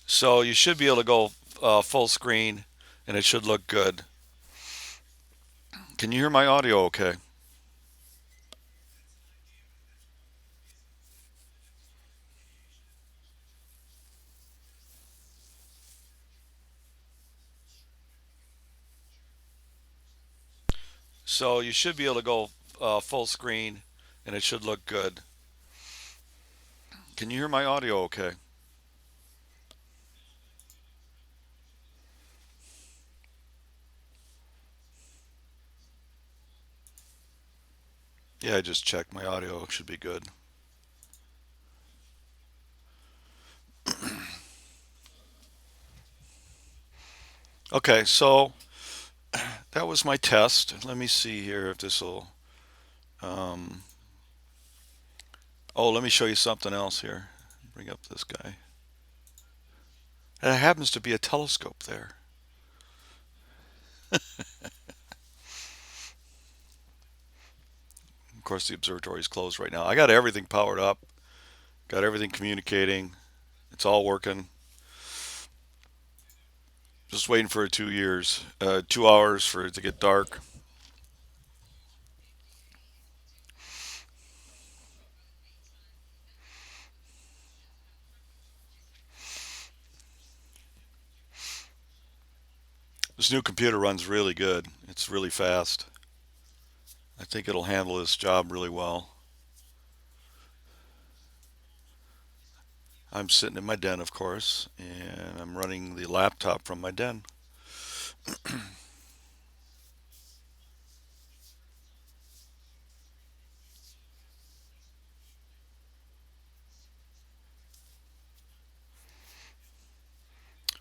So you should be able to go full screen and it should look good. Can you hear my audio okay? So you should be able to go full screen and it should look good. Can you hear my audio okay? Yeah, I just checked. My audio should be good. Okay, so that was my test. Let me see here if this will. Um, oh, let me show you something else here. Bring up this guy. And it happens to be a telescope there. Of course, the observatory is closed right now. I got everything powered up, got everything communicating. It's all working. Just waiting for 2 years, 2 hours for it to get dark. This new computer runs really good. It's really fast. I think it'll handle this job really well. I'm sitting in my den, of course, and I'm running the laptop from my den.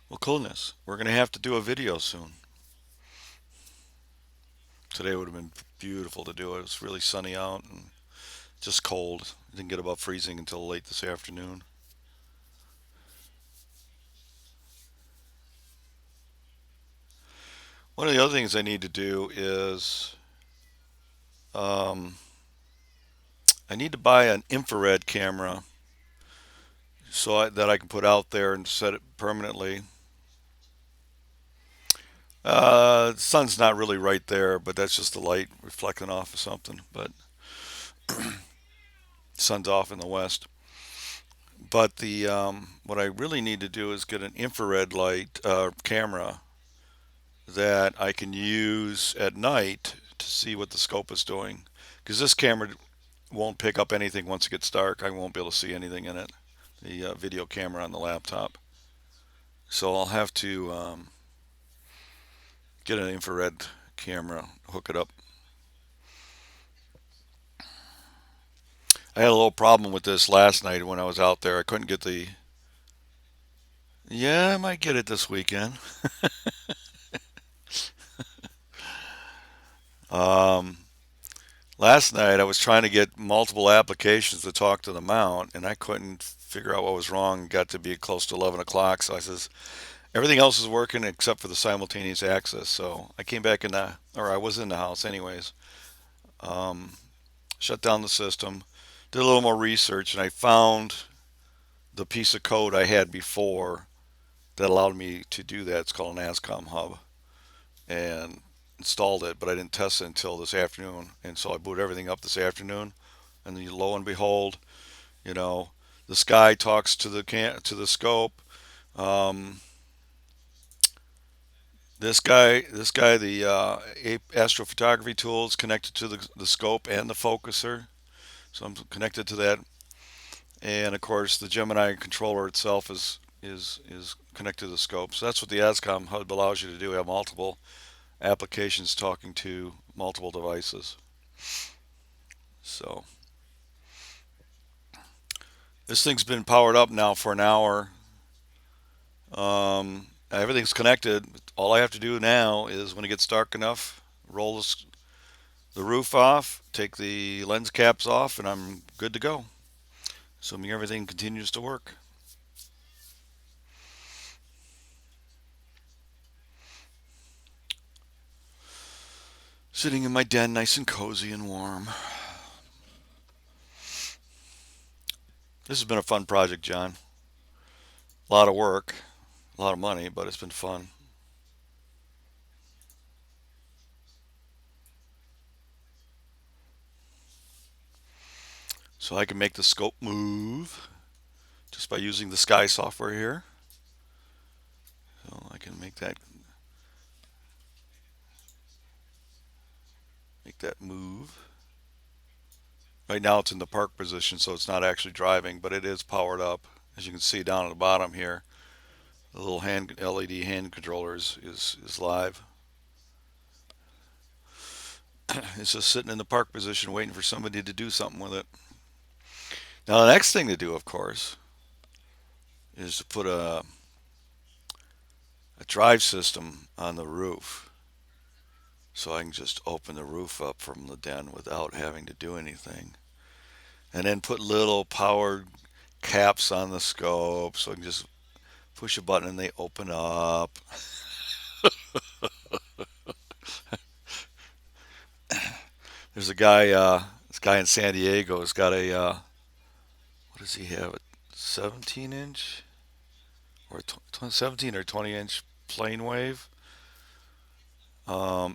Well, coolness. We're going to have to do a video soon. Today would have been beautiful to do it. It was really sunny out and just cold. It didn't get above freezing until late this afternoon. One of the other things I need to do is um, I need to buy an infrared camera that I can put out there and set it permanently. The sun's not really right there, but that's just the light reflecting off of something. But the sun's off in the west. But the what I really need to do is get an infrared light camera that I can use at night to see what the scope is doing. Because this camera won't pick up anything once it gets dark. I won't be able to see anything in it. The video camera on the laptop. So I'll have to get an infrared camera, hook it up. I had a little problem with this last night when I was out there. I couldn't get the. Yeah, I might get it this weekend. Um, Last night I was trying to get multiple applications to talk to the mount, and I couldn't figure out what was wrong. Got to be close to 11 o'clock, so I says everything else is working except for the simultaneous access. So I came back in or I was in the house anyways. Um, Shut down the system, did a little more research, and I found the piece of code I had before that allowed me to do that. It's called an ASCOM hub, and installed it, but I didn't test it until this afternoon. And so I booted everything up this afternoon, and then lo and behold, you know, the sky talks to the scope. Um, the astrophotography tool is connected to the scope and the focuser, so I'm connected to that. And of course, the Gemini controller itself is connected to the scope. So that's what the ASCOM hub allows you to do. Have multiple applications talking to multiple devices. So this thing's been powered up now for an hour. Everything's connected. All I have to do now is when it gets dark enough, roll the roof off, take the lens caps off, and I'm good to go. Assuming everything continues to work. Sitting in my den, nice and cozy and warm. This has been a fun project, John. A lot of work. A lot of money, but it's been fun. So I can make the scope move just by using the Sky software here. So I can make that move. Right now it's in the park position, so it's not actually driving, but it is powered up. As you can see down at the bottom here, the little hand LED hand controller is live. It's just sitting in the park position waiting for somebody to do something with it. Now the next thing to do, of course, is to put a drive system on the roof so I can just open the roof up from the den without having to do anything. And then put little powered caps on the scope so I can just push a button and they open up. There's this guy in San Diego has got what does he have? A 17 inch or 17 or 20-inch plane wave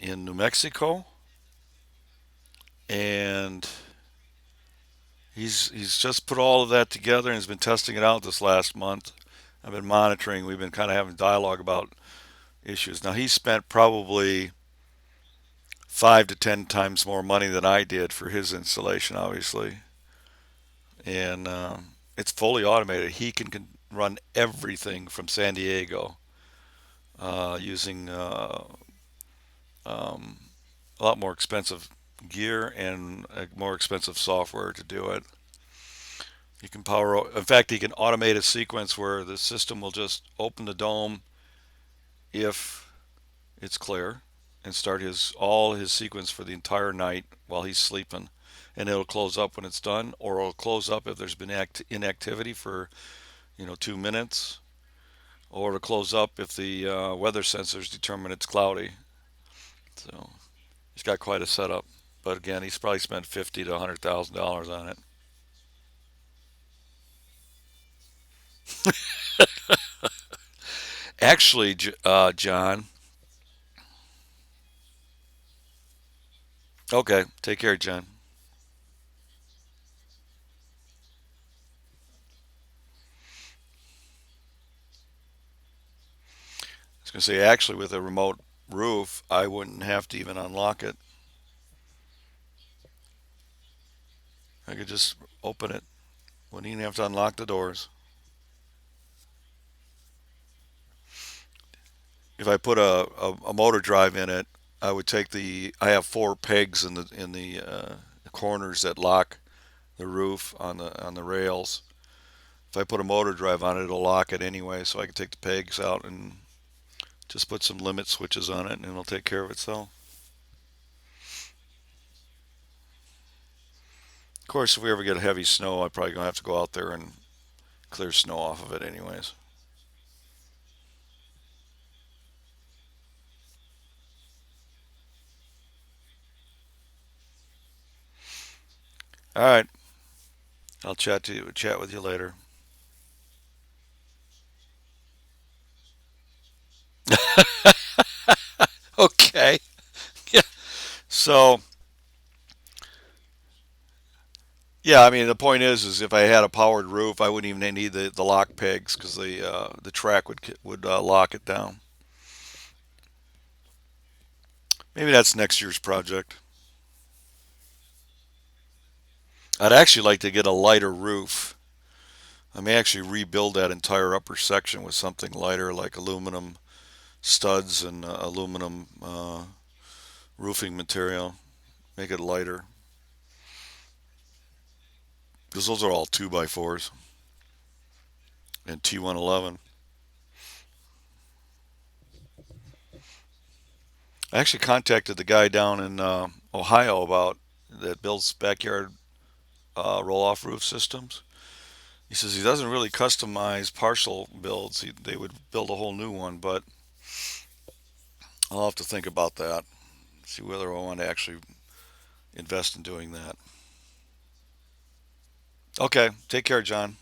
in New Mexico, and he's just put all of that together and has been testing it out this last month. I've been monitoring. We've been kind of having dialogue about issues. Now he spent probably 5 to 10 times more money than I did for his installation, obviously, and it's fully automated. He can run everything from San Diego using um, a lot more expensive gear and more expensive software to do it. You can in fact, he can automate a sequence where the system will just open the dome if it's clear and start all his sequence for the entire night while he's sleeping. And it'll close up when it's done, or it'll close up if there's been inactivity for 2 minutes, or it'll close up if the weather sensors determine it's cloudy. So he's got quite a setup. But again, he's probably spent $50 to $100,000 on it. Actually, John. Okay, take care, John. I was gonna say, actually, with a remote roof, I wouldn't have to even unlock it. I could just open it. Wouldn't even have to unlock the doors. If I put a motor drive in it, I would take the. I have four pegs in the corners that lock the roof on the rails. If I put a motor drive on it, it'll lock it anyway. So I can take the pegs out and just put some limit switches on it, and it'll take care of itself. Of course, if we ever get heavy snow, I'm probably gonna have to go out there and clear snow off of it, anyways. All right, I'll chat with you later. Okay. Yeah. So yeah, I mean the point is if I had a powered roof, I wouldn't even need the lock pegs because the track would lock it down. Maybe that's next year's project. I'd actually like to get a lighter roof. I may actually rebuild that entire upper section with something lighter, like aluminum studs and aluminum roofing material. Make it lighter because those are all 2x4s and T111. I actually contacted the guy down in Ohio about that builds backyard roll-off roof systems. He says he doesn't really customize partial builds. They would build a whole new one, but I'll have to think about that. See whether I want to actually invest in doing that. Okay, take care, John.